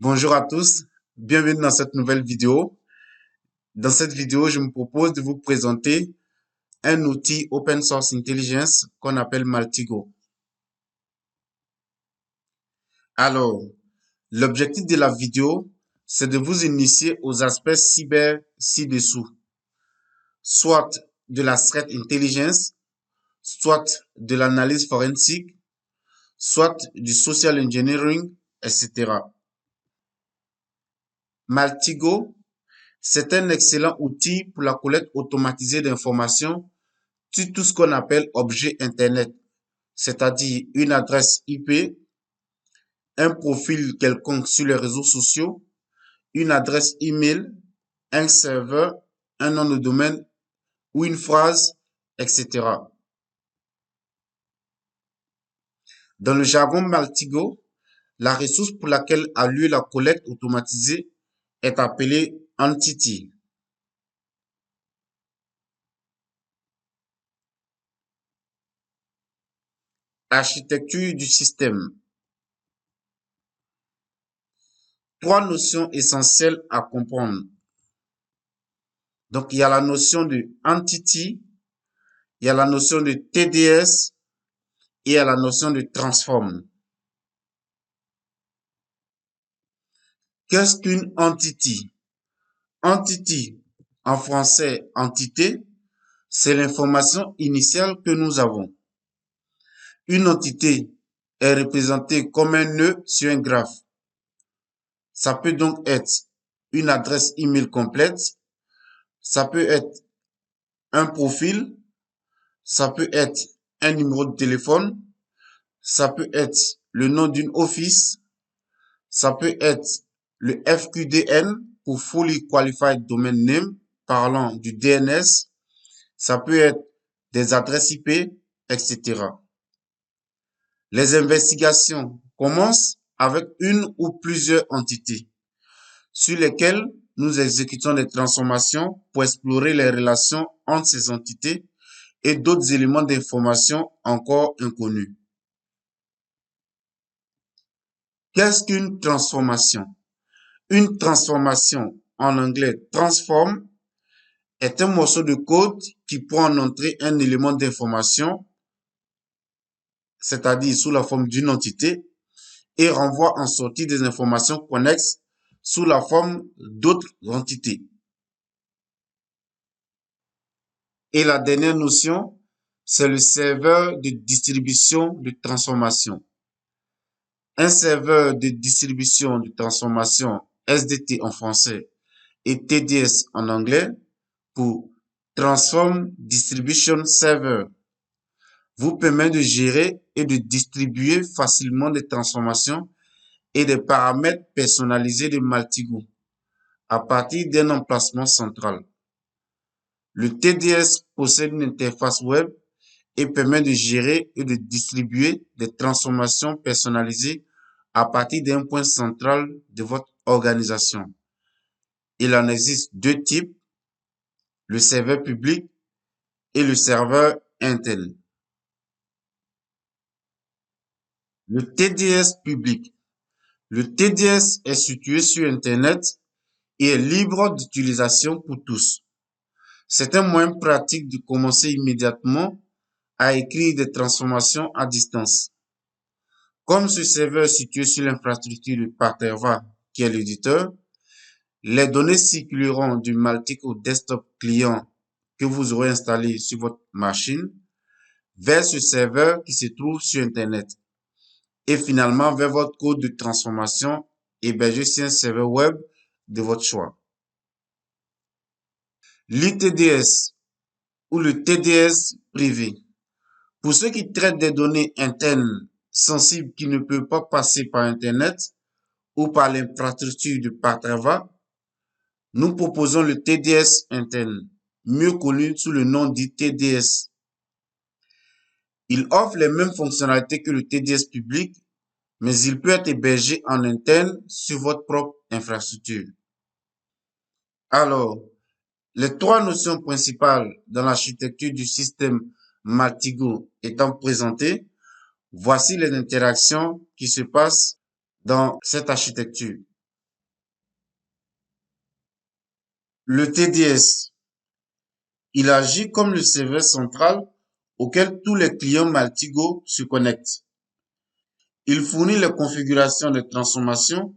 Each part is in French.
Bonjour à tous, bienvenue dans cette nouvelle vidéo. Dans cette vidéo, je me propose de vous présenter un outil Open Source Intelligence qu'on appelle Maltigo. Alors, l'objectif de la vidéo, c'est de vous initier aux aspects cyber ci-dessous, soit de la threat intelligence, soit de l'analyse forensique, soit du social engineering, etc. Maltigo, c'est un excellent outil pour la collecte automatisée d'informations sur tout ce qu'on appelle objet Internet, c'est-à-dire une adresse IP, un profil quelconque sur les réseaux sociaux, une adresse email, un serveur, un nom de domaine ou une phrase, etc. Dans le jargon Maltigo, la ressource pour laquelle a lieu la collecte automatisée est appelée Entity. Architecture du système. Trois notions essentielles à comprendre. Donc, il y a la notion de Entity, il y a la notion de TDS et il y a la notion de transform. Qu'est-ce qu'une entity? Entity, en français, entité, c'est l'information initiale que nous avons. Une entité est représentée comme un nœud sur un graphe. Ça peut donc être une adresse email complète, ça peut être un profil, ça peut être un numéro de téléphone, ça peut être le nom d'une office, ça peut être le FQDN pour Fully Qualified Domain Name, parlant du DNS, ça peut être des adresses IP, etc. Les investigations commencent avec une ou plusieurs entités sur lesquelles nous exécutons des transformations pour explorer les relations entre ces entités et d'autres éléments d'information encore inconnus. Qu'est-ce qu'une transformation? Une transformation, en anglais transform, est un morceau de code qui prend en entrée un élément d'information, c'est-à-dire sous la forme d'une entité, et renvoie en sortie des informations connexes sous la forme d'autres entités. Et la dernière notion, c'est le serveur de distribution de transformation. Un serveur de distribution de transformation, SDT en français, et TDS en anglais, pour Transform Distribution Server, vous permet de gérer et de distribuer facilement des transformations et des paramètres personnalisés de Maltigo à partir d'un emplacement central. Le TDS possède une interface web et permet de gérer et de distribuer des transformations personnalisées à partir d'un point central de votre organisation. Il en existe deux types, le serveur public et le serveur interne. Le TDS public. Le TDS est situé sur Internet et est libre d'utilisation pour tous. C'est un moyen pratique de commencer immédiatement à écrire des transformations à distance. Comme ce serveur est situé sur l'infrastructure de Parterva, qui est l'éditeur, les données circuleront du Maltigo Desktop client que vous aurez installé sur votre machine vers ce serveur qui se trouve sur Internet et finalement vers votre code de transformation hébergé sur un serveur web de votre choix. L'ITDS ou le TDS privé. Pour ceux qui traitent des données internes sensibles qui ne peuvent pas passer par Internet ou par l'infrastructure de Parterva, nous proposons le TDS interne, mieux connu sous le nom d'ITDS. Il offre les mêmes fonctionnalités que le TDS public, mais il peut être hébergé en interne sur votre propre infrastructure. Alors, les trois notions principales dans l'architecture du système Maltigo étant présentées, voici les interactions qui se passent dans cette architecture. Le TDS, il agit comme le serveur central auquel tous les clients Maltigo se connectent. Il fournit les configurations de transformation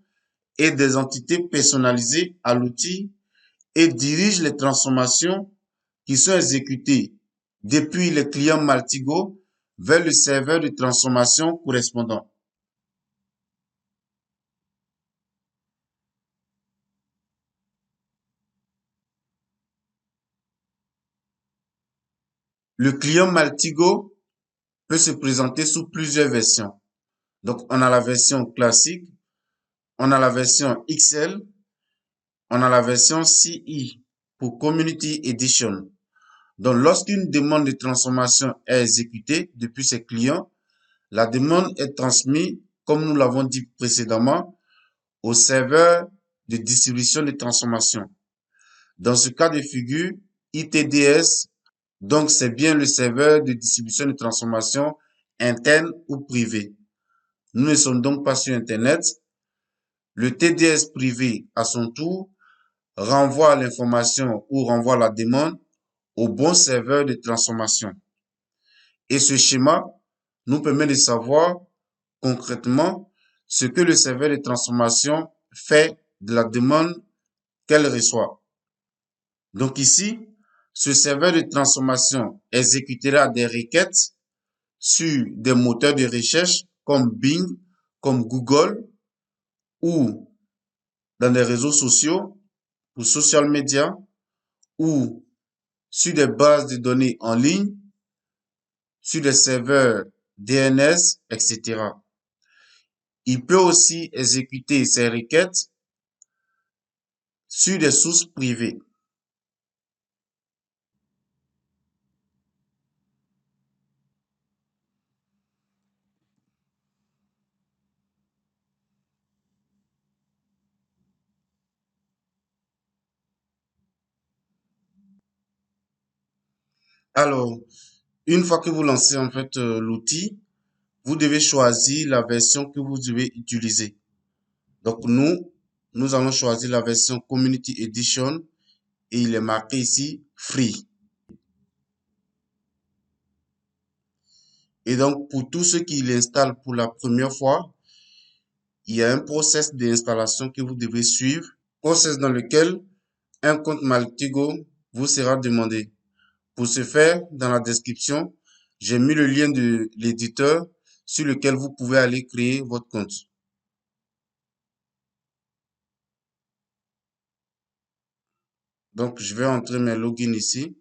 et des entités personnalisées à l'outil et dirige les transformations qui sont exécutées depuis le client Maltigo vers le serveur de transformation correspondant. Le client Maltigo peut se présenter sous plusieurs versions. Donc, on a la version classique, on a la version XL, on a la version CE pour Community Edition. Donc, lorsqu'une demande de transformation est exécutée depuis ses clients, la demande est transmise, comme nous l'avons dit précédemment, au serveur de distribution de transformation. Dans ce cas de figure, ITDS, donc c'est bien le serveur de distribution de transformation interne ou privé. Nous ne sommes donc pas sur Internet. Le TDS privé, à son tour, renvoie l'information ou renvoie la demande au bon serveur de transformation. Et ce schéma nous permet de savoir concrètement ce que le serveur de transformation fait de la demande qu'elle reçoit. Donc ici, ce serveur de transformation exécutera des requêtes sur des moteurs de recherche comme Bing, comme Google ou dans des réseaux sociaux ou social media ou sur des bases de données en ligne, sur des serveurs DNS, etc. Il peut aussi exécuter ces requêtes sur des sources privées. Alors, une fois que vous lancez en fait l'outil, vous devez choisir la version que vous devez utiliser. Donc nous allons choisir la version Community Edition et il est marqué ici Free. Et donc pour tous ceux qui l'installent pour la première fois, il y a un process d'installation que vous devez suivre, process dans lequel un compte Maltigo vous sera demandé. Pour ce faire, dans la description, j'ai mis le lien de l'éditeur sur lequel vous pouvez aller créer votre compte. Donc, je vais entrer mes logins ici.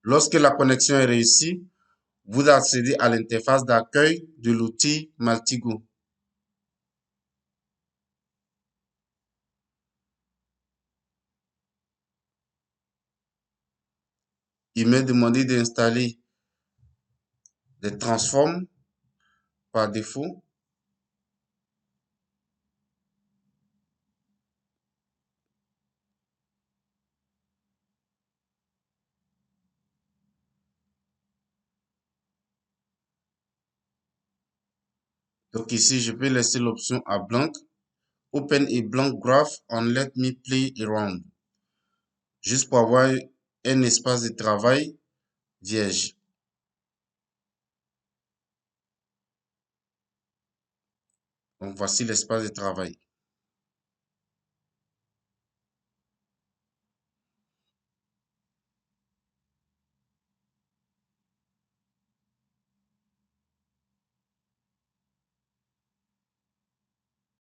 Lorsque la connexion est réussie, vous accédez à l'interface d'accueil de l'outil Maltigo. Il m'est demandé d'installer des transforms par défaut. Donc ici, je vais laisser l'option à blank. Open a blank graph and let me play around. Juste pour avoir un espace de travail vierge. Donc voici l'espace de travail.